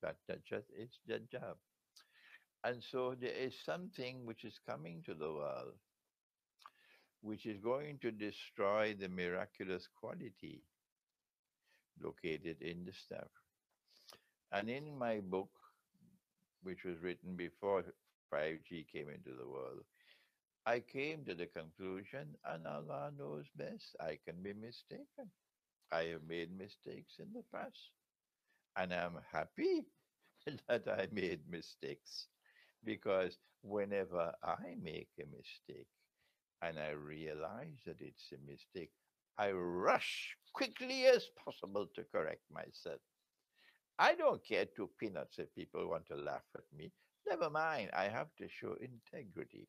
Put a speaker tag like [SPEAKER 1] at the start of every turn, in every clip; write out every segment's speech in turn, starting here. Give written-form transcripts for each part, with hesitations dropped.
[SPEAKER 1] That's just it's their job. And so there is something which is coming to the world, which is going to destroy the miraculous quality located in the staff. And in my book, which was written before 5G came into the world, I came to the conclusion, and Allah knows best, I can be mistaken. I have made mistakes in the past, and I'm happy that I made mistakes because whenever I make a mistake and I realize that it's a mistake, I rush quickly as possible to correct myself. I don't care two peanuts if people want to laugh at me. Never mind, I have to show integrity.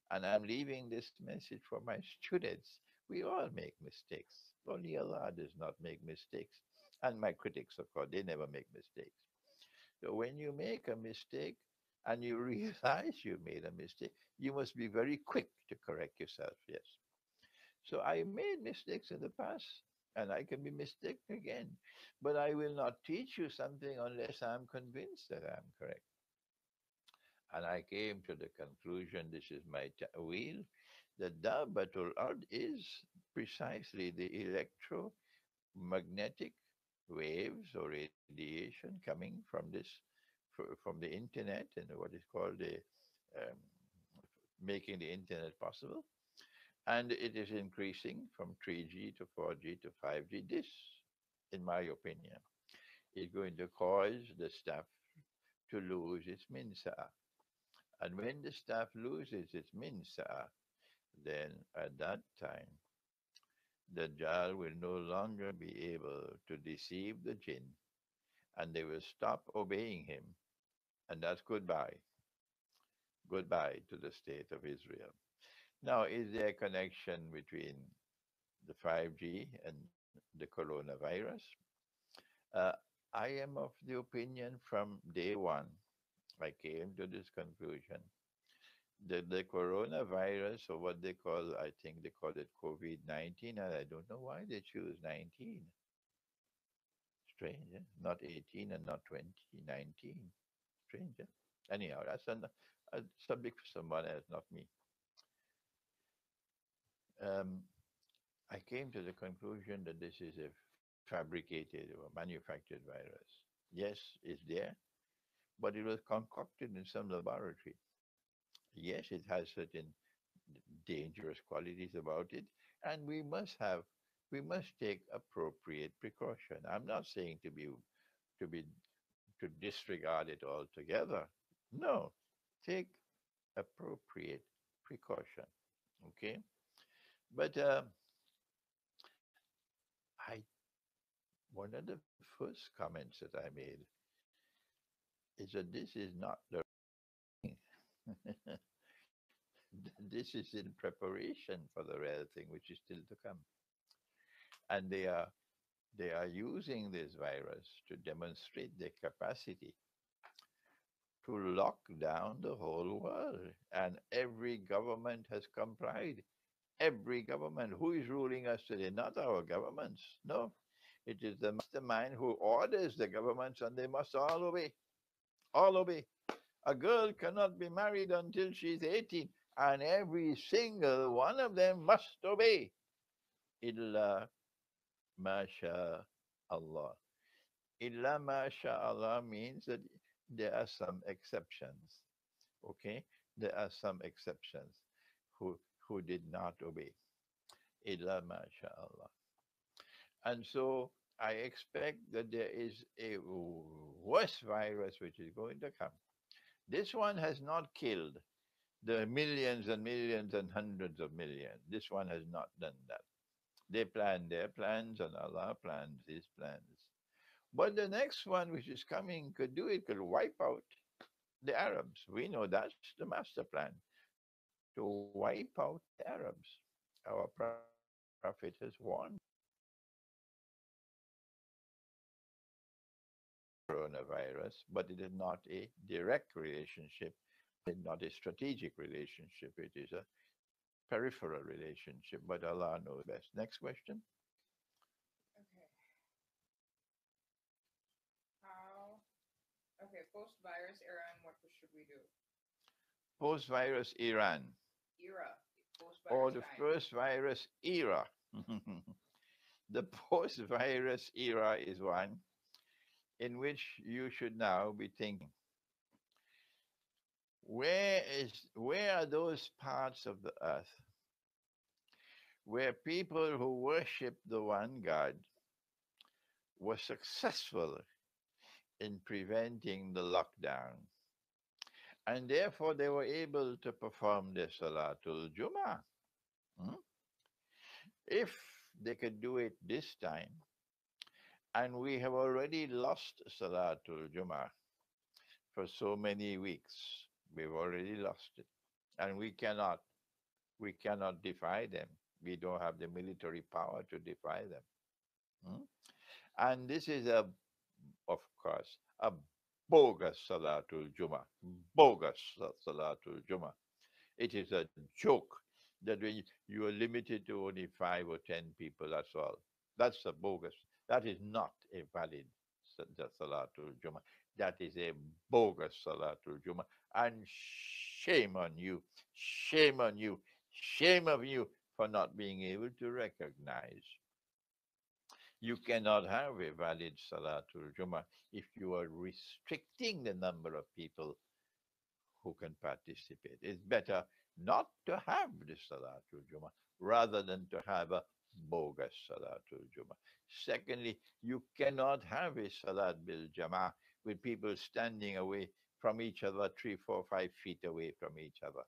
[SPEAKER 1] And I'm leaving this message for my students. We all make mistakes. Only Allah does not make mistakes. And my critics, of course, they never make mistakes. So when you make a mistake and you realize you made a mistake, you must be very quick to correct yourself. Yes. So I made mistakes in the past and I can be mistaken again. But I will not teach you something unless I'm convinced that I'm correct. And I came to the conclusion, this is my wheel, that Dabatul Ard is precisely the electromagnetic waves or radiation coming from from the internet and what is called the um, making the internet possible. And it is increasing from 3G to 4G to 5G. This, in my opinion, is going to cause the staff to lose its minsa. And when the staff loses its minsa, then at that time, the Dajjal will no longer be able to deceive the jinn and they will stop obeying him. And that's goodbye. Goodbye to the state of Israel. Now, is there a connection between the 5G and the coronavirus? Uh, I am of the opinion from day one, I came to this conclusion. The coronavirus, or what they call, I think they call it COVID-19, and I don't know why they choose 19. Strange, eh? Not 18 and not 20, 19. Strange. Eh? Anyhow, that's a subject for someone else, not me. Um, I came to the conclusion that this is a fabricated or manufactured virus. Yes, it's there, but it was concocted in some laboratory. Yes, it has certain dangerous qualities about it, and we must take appropriate precaution. I'm not saying to be to disregard it altogether. No, take appropriate precaution. Okay, but I one of the first comments that I made is that this is not the thing. This is in preparation for the real thing, which is still to come. And they are using this virus to demonstrate their capacity to lock down the whole world. And every government has complied. Every government. Who is ruling us today? Not our governments. No. It is the mastermind who orders the governments, and they must all obey. All obey. A girl cannot be married until she's 18, and every single one of them must obey. Illa masha Allah. Illa masha Allah means that there are some exceptions. Okay? There are some exceptions who did not obey. Illa masha Allah. And so I expect that there is a worse virus which is going to come. This one has not killed the millions and millions and hundreds of millions. This one has not done that. They plan their plans and Allah plans his plans. But the next one which is coming could do it, could wipe out the Arabs. We know that's the master plan, to wipe out the Arabs. Our Prophet has warned coronavirus, but it is not a direct relationship, it's not a strategic relationship. It is a peripheral relationship, but Allah knows best. Next question.
[SPEAKER 2] Okay. How post-virus era and what should we do?
[SPEAKER 1] Post-virus Iran,
[SPEAKER 2] Era,
[SPEAKER 1] or
[SPEAKER 2] post-virus
[SPEAKER 1] the
[SPEAKER 2] time.
[SPEAKER 1] first virus era. The post-virus era is one in which you should now be thinking, where are those parts of the earth where people who worship the one God were successful in preventing the lockdown, and therefore they were able to perform their Salatul Jummah. Hmm? If they could do it this time, and we have already lost Salatul Jummah for so many weeks, we've already lost it, and we cannot defy them. We don't have the military power to defy them. Hmm? And this is of course, a bogus Salatul Jummah. Bogus Salatul Jummah. It is a joke that when you are limited to only 5 or 10 people, that's all. That's a bogus. That is not a valid Salatul Jummah. That is a bogus Salatul Jummah. And shame on you. Shame on you. Shame on you for not being able to recognize. You cannot have a valid Salatul Jummah if you are restricting the number of people who can participate. It's better not to have the Salatul Jummah rather than to have a bogus Salatul Jummah. Secondly, you cannot have a Salat bil Jama'ah with people standing away from each other, 3, 4, 5 feet away from each other.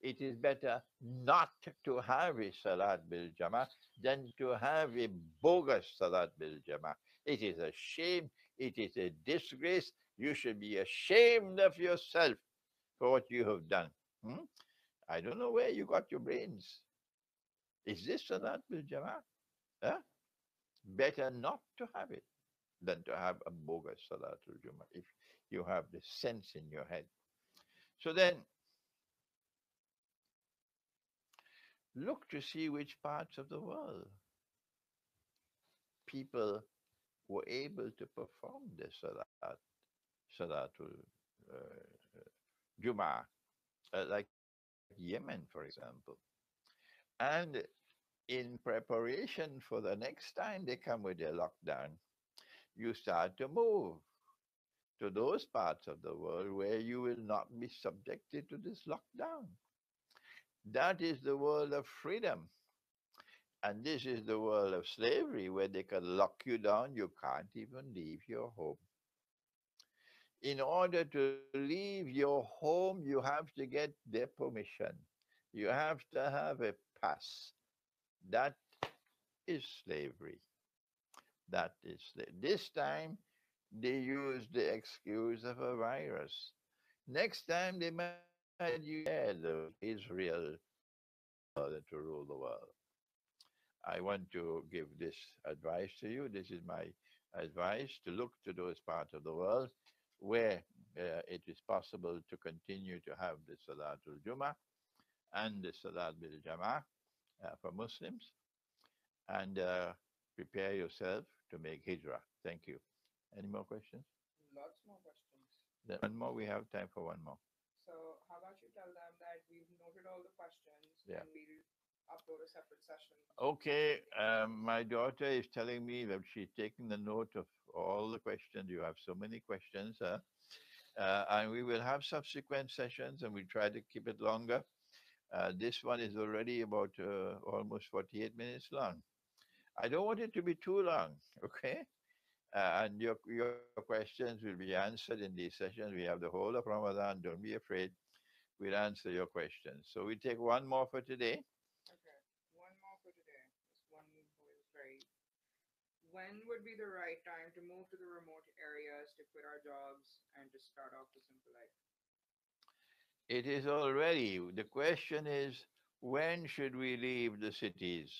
[SPEAKER 1] It is better not to have a Salat bil Jama'ah than to have a bogus Salat bil Jama'ah. It is a shame. It is a disgrace. You should be ashamed of yourself for what you have done. Hmm? I don't know where you got your brains. Is this Salat bil Jama'ah? Huh? Better not to have it than to have a bogus Salatul Jummah if you have the sense in your head. So then look to see which parts of the world people were able to perform the Salatul Jummah, like Yemen, for example. And in preparation for the next time they come with their lockdown, you start to move to those parts of the world where you will not be subjected to this lockdown. That is the world of freedom. And this is the world of slavery where they can lock you down. You can't even leave your home. In order to leave your home, you have to get their permission. You have to have a pass. That is slavery. That is this time they use the excuse of a virus. Next time they might use Israel to rule the world. I want to give this advice to you. This is my advice to look to those parts of the world where it is possible to continue to have the Salatul Jummah and the Salat bil Jama'ah for Muslims, and prepare yourself to make hijra. Thank you. Any more questions?
[SPEAKER 2] Lots more questions.
[SPEAKER 1] Then one more. We have time for one more.
[SPEAKER 2] So how about you tell them that we've noted all the questions
[SPEAKER 1] Yeah.
[SPEAKER 2] and we'll upload a separate session.
[SPEAKER 1] Okay. My daughter is telling me that she's taking the note of all the questions. You have so many questions, and we will have subsequent sessions, and we try to keep it longer. This one is already about almost 48 minutes long. I don't want it to be too long, okay? And your questions will be answered in these sessions. We have the whole of Ramadan. Don't be afraid. We'll answer your questions. So we take one more for today.
[SPEAKER 2] Okay. One more for today. This one who is very. When would be the right time to move to the remote areas, to quit our jobs, and to start off the simple life?
[SPEAKER 1] It is already. The question is, when should we leave the cities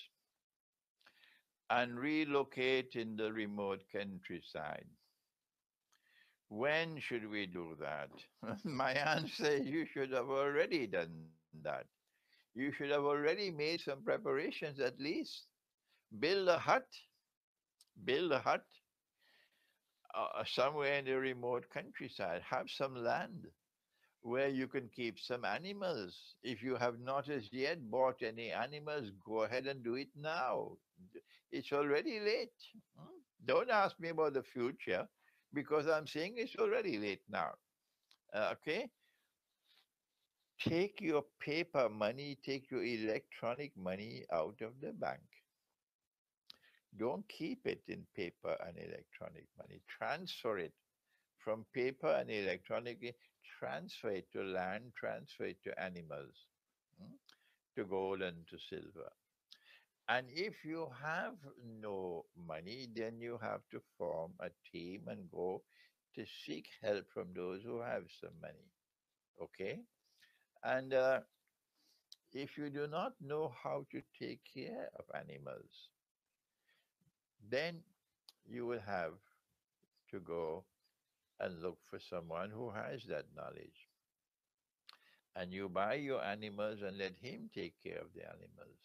[SPEAKER 1] and relocate in the remote countryside? When should we do that? My answer is you should have already done that. You should have already made some preparations at least. Build a hut, build a hut, somewhere in the remote countryside, have some land where you can keep some animals. If you have not as yet bought any animals, go ahead and do it now. It's already late. Hmm? Don't ask me about the future because I'm saying it's already late now. Okay? Take your paper money, take your electronic money out of the bank. Don't keep it in paper and electronic money. Transfer it from paper and electronic, transfer it to land, transfer it to animals, mm, to gold and to silver. And if you have no money, then you have to form a team and go to seek help from those who have some money. Okay? And if you do not know how to take care of animals, then you will have to go and look for someone who has that knowledge. And you buy your animals and let him take care of the animals.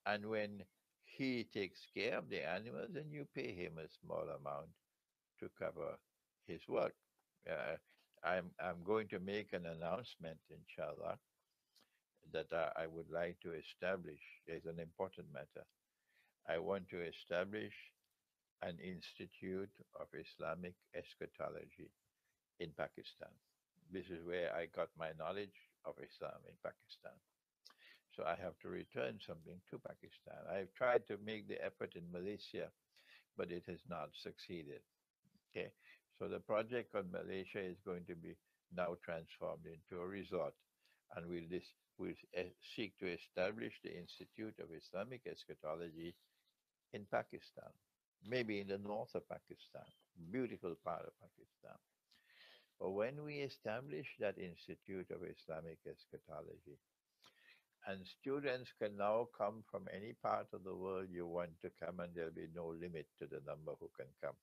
[SPEAKER 1] And when he takes care of the animals, then you pay him a small amount to cover his work. Uh, I'm going to make an announcement, inshallah, that I would like to establish. It's an important matter. I want to establish an institute of Islamic eschatology in Pakistan. This is where I got my knowledge of Islam, in Pakistan. So I have to return something to Pakistan. I've tried to make the effort in Malaysia, but it has not succeeded. Okay. So the project on Malaysia is going to be now transformed into a resort, and we'll seek to establish the Institute of Islamic Eschatology in Pakistan, maybe in the north of Pakistan, beautiful part of Pakistan. But when we establish that Institute of Islamic Eschatology, and students can now come from any part of the world you want to come, and there'll be no limit to the number who can come.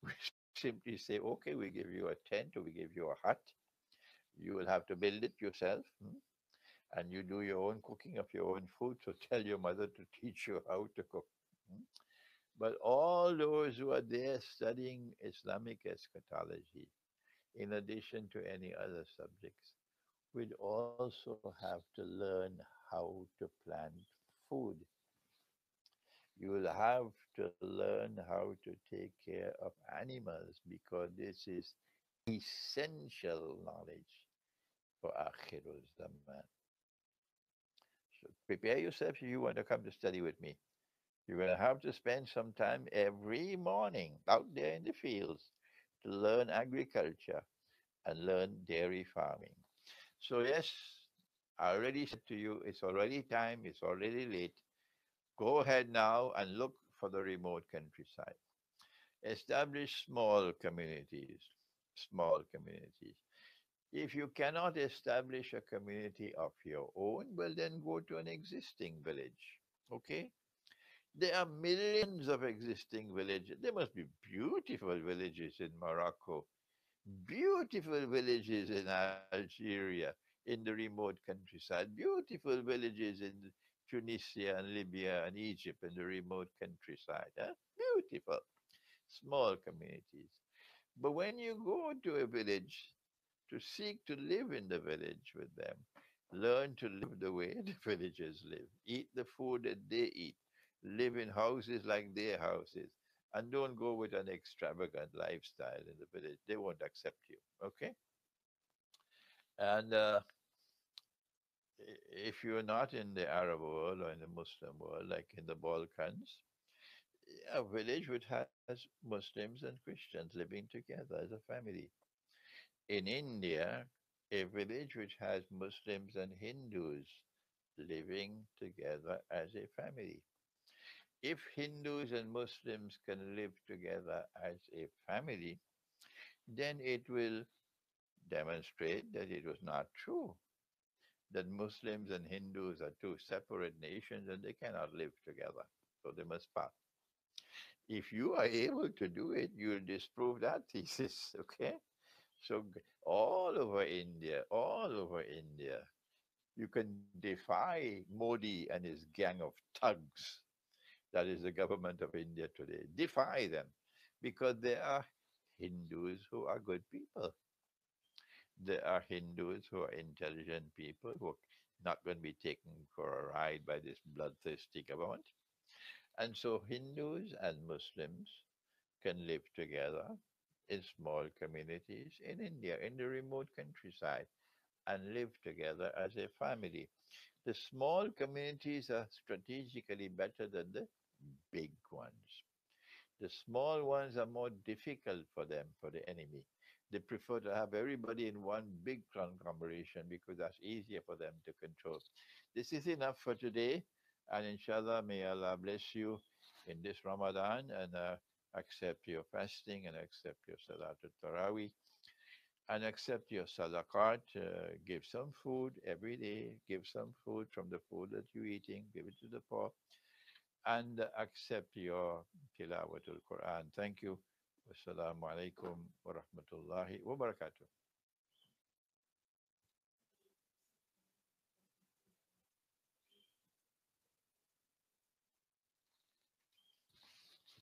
[SPEAKER 1] We simply say, okay, we give you a tent or we give you a hut. You will have to build it yourself. And you do your own cooking of your own food. So tell your mother to teach you how to cook. But all those who are there studying Islamic eschatology, in addition to any other subjects, will also have to learn how to plant food. You will have to learn how to take care of animals because this is essential knowledge for Akhirul Zaman. So prepare yourself if you want to come to study with me. You're going to have to spend some time every morning out there in the fields to learn agriculture and learn dairy farming. So, yes, I already said to you, it's already time, it's already late. Go ahead now and look for the remote countryside. Establish small communities. Small communities. If you cannot establish a community of your own, well, then go to an existing village. Okay? There are millions of existing villages. There must be beautiful villages in Morocco, beautiful villages in Algeria, in the remote countryside, beautiful villages in Tunisia and Libya and Egypt in the remote countryside. Huh? Beautiful, small communities. But when you go to a village to seek to live in the village with them, learn to live the way the villagers live, eat the food that they eat, live in houses like their houses, and don't go with an extravagant lifestyle in the village. They won't accept you. Okay? And if you're not in the Arab world or in the Muslim world, like in the Balkans, a village which has Muslims and Christians living together as a family. In India, a village which has Muslims and Hindus living together as a family. If Hindus and Muslims can live together as a family, then it will demonstrate that it was not true that Muslims and Hindus are two separate nations and they cannot live together. So they must part. If you are able to do it, you'll disprove that thesis, okay? So all over India, you can defy Modi and his gang of thugs. That is the government of India today. Defy them. because there are Hindus who are good people. There are Hindus who are intelligent people who are not going to be taken for a ride by this bloodthirsty government. And so Hindus and Muslims can live together in small communities in India, in the remote countryside, and live together as a family. The small communities are strategically better than the big ones. The small ones are more difficult for them, for the enemy. They prefer to have everybody in one big conglomeration because that's easier for them to control. This is enough for today. And inshallah, may Allah bless you in this Ramadan and accept your fasting and accept your Salatul Taraweeh and accept your sadaqat. Give some food every day. Give some food from the food that you're eating. Give it to the poor and accept your tilawatul Quran. Thank you. Wassalamu alaikum wa rahmatullahi wa barakatuh.